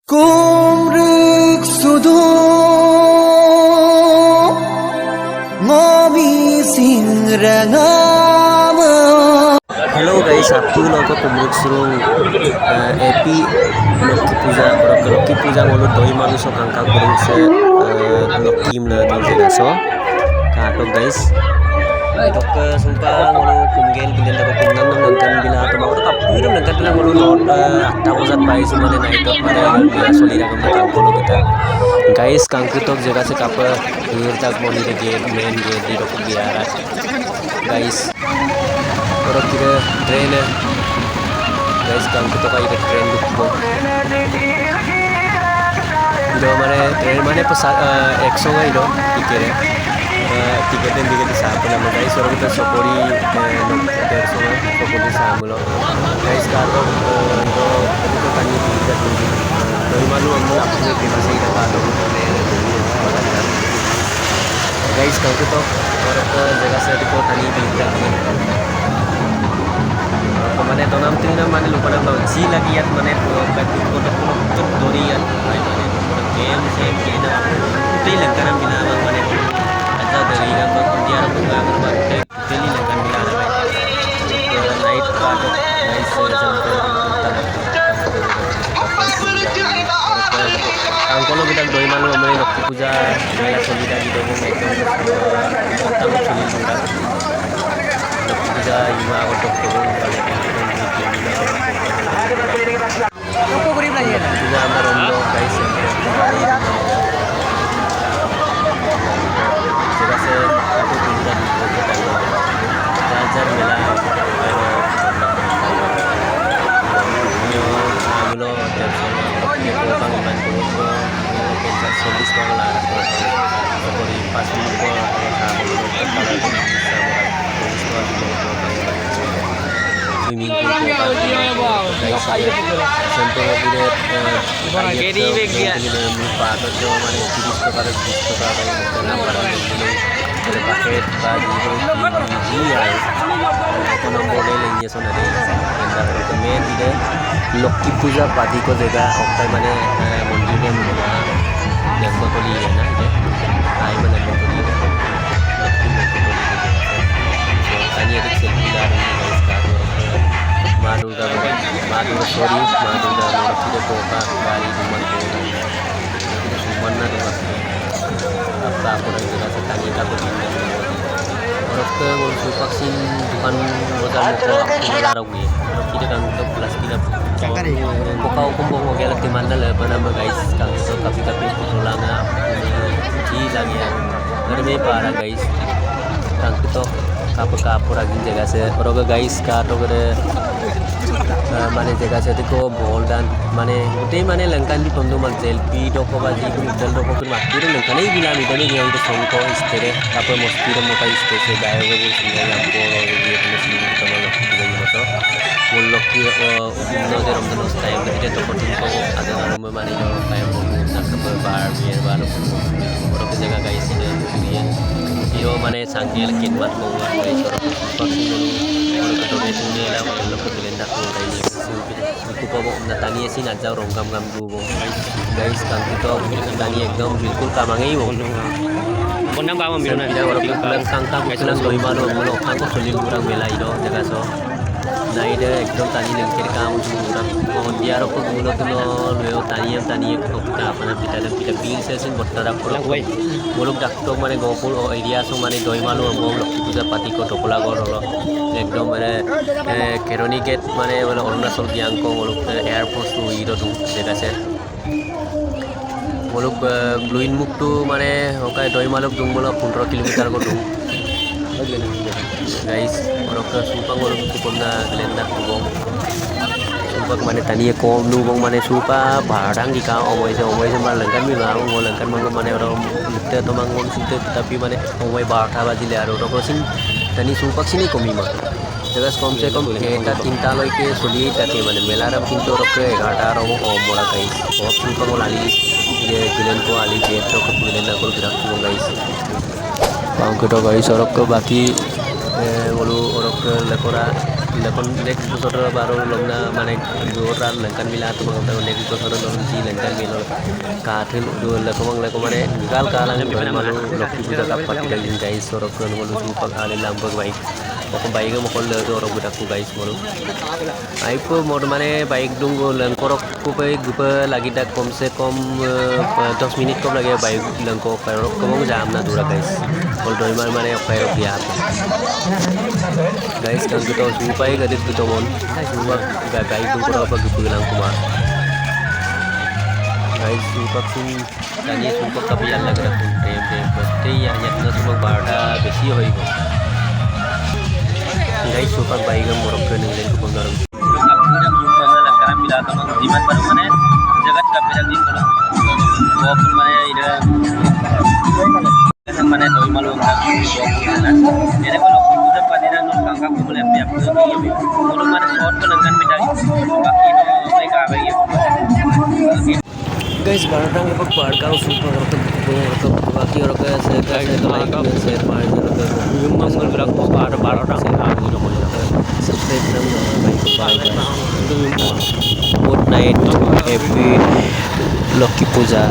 Kumruk sudu ngomi singrangama. Hello guys, Sabtu logo kumruk surung epi Lokki puja ngolu doi manuso kangkal kurung se Lokki mla di so katok guys. Tok sumpah ngolu kumgel bilen dapat kumnam nangkan bila atau mau kapirum nangkan bila ngolu lot 8 bajat pai sumane naik tok pada bila solira kamna kangkolo kita guys kangku tok jaga se kapa hir tak moni de gate main gate di tok biara guys orang kira train guys kangku tok aja train dukko ido mane train mane pesat 100 ido tikere tiket sama nama guys orang kita sopori sopori sama guys kalau itu kan tiket dari malu ambil apa sih kita sih kita kalau guys kalau kita orang ke jaga saya di kota ini tidak kemana itu nam tinggal mana lupa nama si lagi ya mana batu kota kota durian mana game saya kita itu yang karena bila mana dari yang dia orang berbagi kali dengan bila night pada night sampai kalau kita doi malu amai Lokki puja mela solida di dongong itu tamu suli sudah Lokki puja ima untuk dongong balik Lokki puja amarondo guys swimming pool Lokki puja padi ko jaga oktai mane mondir yang yang botoli ya na ide ai mane botoli Lokki botoli tanya ada selfie dar guys ka madu da sorry madu da Lokki de toka kali duman ko suman na de mas apa ko na jaga sa tanya ka ko orang ke ngurus vaksin depan modal ko aku gue kita kan untuk kelas kita kau kumpul mau gelak di mana lah nama guys kang so tapi ulangnya ci lagi ya ngerme para guys kang itu kapur lagi jaga se orang guys karo gede mana jaga se itu bol dan mana udah mana lengkan di tondu mal selfie doko baji dal doko pun mati itu lengkan ini bilang dia itu songko istere kapur mosquito mota istere gaya gue sini yang poro dia mesin sama Lokki no de rom nos time de to kotin ko ada rom mani no time ko nak ke bar biar baru orang jaga guys ini dia hero mane sanggil kidmat ko guys vaksin orang to de tune la lokko belenda ko guys itu ko na tani sin aja rom gam du guys kan itu tani ekdom bilkul kamangai wo konam kamu bilang dia orang bilang kangkang bilang doi malu mulo kangko solil kurang melai do jaga so nah ide ekdom tani nang kiri kamu kurang mohon dia rokok mulo tuno leo tani ko kita apa nanti ada kita bil sesin bertarak kurang muluk dakto mane gopul o area so mane doi malu among Lokki puja pati ko tokola gorolo ekdom mane keroni gate mane wala Arunachal giangko muluk air force tu ido tu jaga se muluk bluin muk tu mane okai doi maluk dung muluk 15 kilometer ko dung guys orang ke sumpah orang itu pernah kelihatan kubong sumpah mana tani kom nubong mana sumpah barang di kau omoi se malangkan milang malangkan mangga mana orang kita atau manggon situ tetapi mana omoi barta baji liar orang crossing tani sumpah sini komi mah jelas kom se kom kita cinta loi ke suli tapi mana melaram pintu orang ke 11 orang omora guys oh sumpah ngolali dia gilen ko ali je to ko gilen na ko birak guys Bang kita guys orang ke baki walu orang lekora lekon next bosor baru lomna mane dua lengkan mila tu mangta next bosor lom si lengkan milo kathil dua lekomang lekomane gal kalang doi malu lokki puja kapat daging guys sorok kan malu supak ale lambag baik pokok baik mo kol do orang budak ku guys malu aipo mod mane baik dung lengkorok ku pe gupa lagi dak kom se kom 10 minit kom lagi baik lengko kairok komong jam na dura guys kol doi mane kairok dia guys kan kita supai gadit kita mon supak gagai dung ko apa gupa lang kuma guys supak sin tanya supak kapian lagi dak tem pasti ya nyatna supak barda besi hoi go guys supak baik morok ke ninglen ku penggaram udah mana langkaran bila tamang jimat baru mana jagat kapira din ko wapun mana ida kan mana doi malu ngak wapun ene ko lokki puja padira non kangka ko boleh api api mulu mana short ko langkan bidai baki no mereka abe ya guys baratang ko parka super rotok baki orang ke se par mangol berak ko baratang subscribe good night happy Lokki Puja